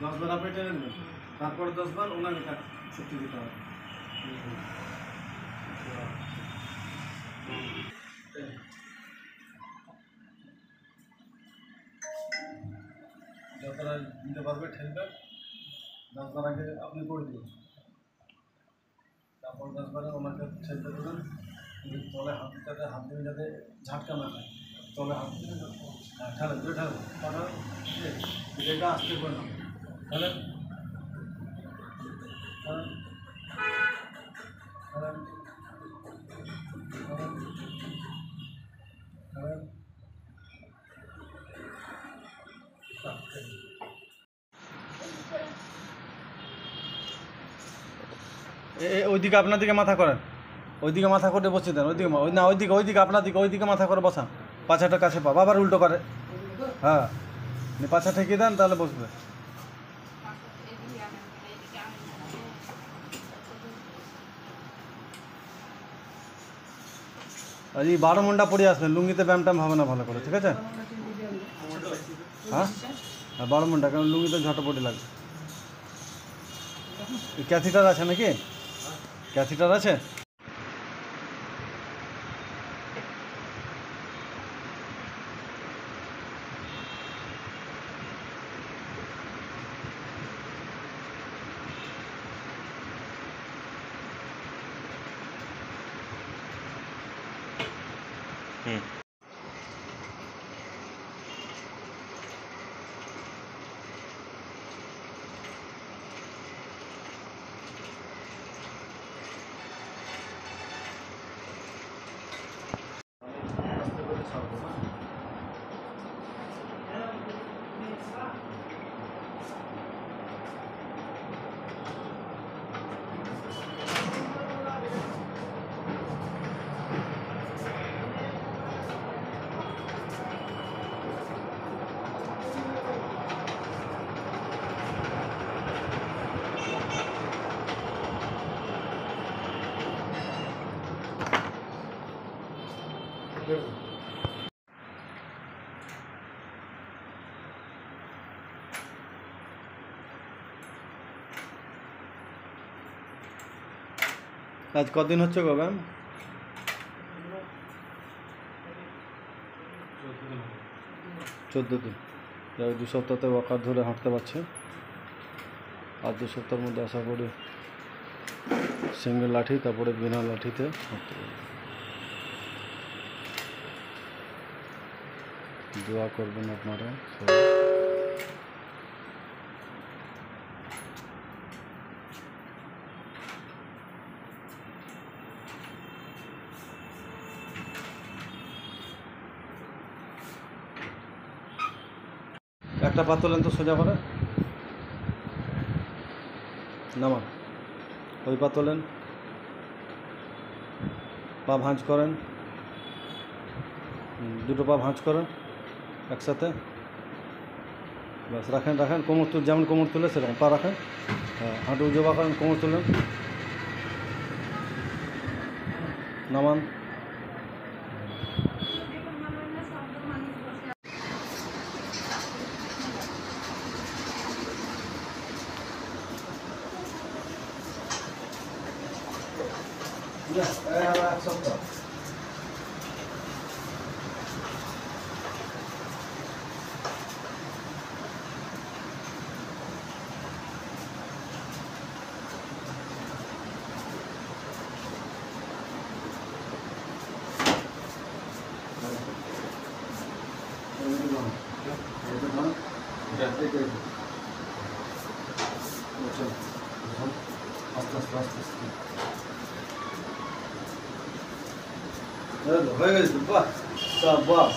दस बार आप टेनेন তারপর 10 বার ওনাকে শক্তি দিতে হবে। যতটা দিতে পারবে ঠেলবে 10 বার আগে আপনি করে দিন, তারপর 10 বারে ওনাকে ঠেলতে দেবেন। তলে হাত দিতে হাত দিয়ে যাতে ঝাটকা না খায়, তলে হাত দিয়ে ঠেলেন দুই ঠেলেন পাটা এটা আসতে করে না ঠেলেন ওইদিকে আপনার দিকে মাথা করেন, ওইদিকে মাথা করে বসে দেন, ওইদিকে না ওইদিকে ওইদিকে আপনার দিকে ওইদিকে মাথা করে বসান, পাছাটা কাছে পাবো আবার উল্টো করে, হ্যাঁ পাছা ঠেকিয়ে দেন তাহলে বসবে। আর এই 12 মুন্ডা পরে আসবেন, লুঙ্গিতে ব্যায়াম ট্যাম হবে না ভালো করে, ঠিক আছে? হ্যাঁ 12 মুন্ডা, কারণ লুঙ্গিতে ঝটপটি লাগবে। ক্যাথিটার আছে নাকি? ক্যাথিটার আছে? আজ কদিন হচ্ছে গো ম্যাম? 14 দিন। 2 সপ্তাহতে ওয়াকার ধরে হাঁটতে পারছে, আর 2 সপ্তাহের মধ্যে আশা করি সিঙ্গেল লাঠি তারপরে বিনা লাঠিতে হাঁটতে পারবে। দোয়া করবেন আপনারা সবাই। একটা পা তোলেন তো সোজা করে, নামান, ওই পা তোলেন, পা ভাঁজ করেন, দুটো পা ভাঁজ করেন একসাথে, ব্যাস রাখেন রাখেন। কোমর তুল, যেমন কোমর তুলে সেরকম পা রাখেন, হ্যাঁ হাঁটু জবা করেন, কোমর তুলেন, নামান। এক সপ্তাহ আস্তে আস্তে আস্তে আস্তে হয়ে গেছে। বাহ বাস।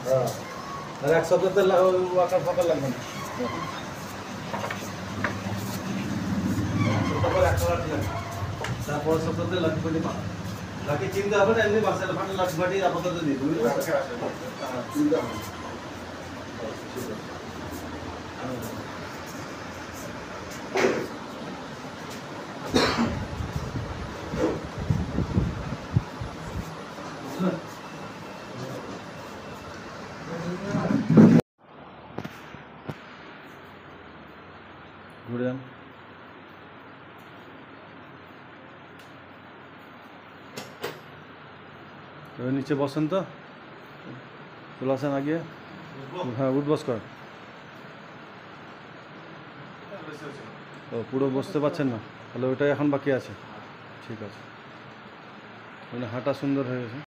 হ্যাঁ, আর এক সপ্তাহতে ওয়াকার ফাঁকা লাগবে না। তারপর সপ্তাহতে লাঠি ফাটি পাকা লাঠি চিনতে হবে না, এমনি বাসের ফাটে লাঠি ফাটি আপাতত দিই তুমি চিনতে হবে। ঘুরে যান। এবার নিচে বসেন তো, চলে আসেন আগে। হ্যাঁ উঠবস কর। ও পুরো বসতে পারছেন না, তাহলে ওটাই এখন বাকি আছে। ঠিক আছে, মানে হাঁটা সুন্দর হয়ে গেছে।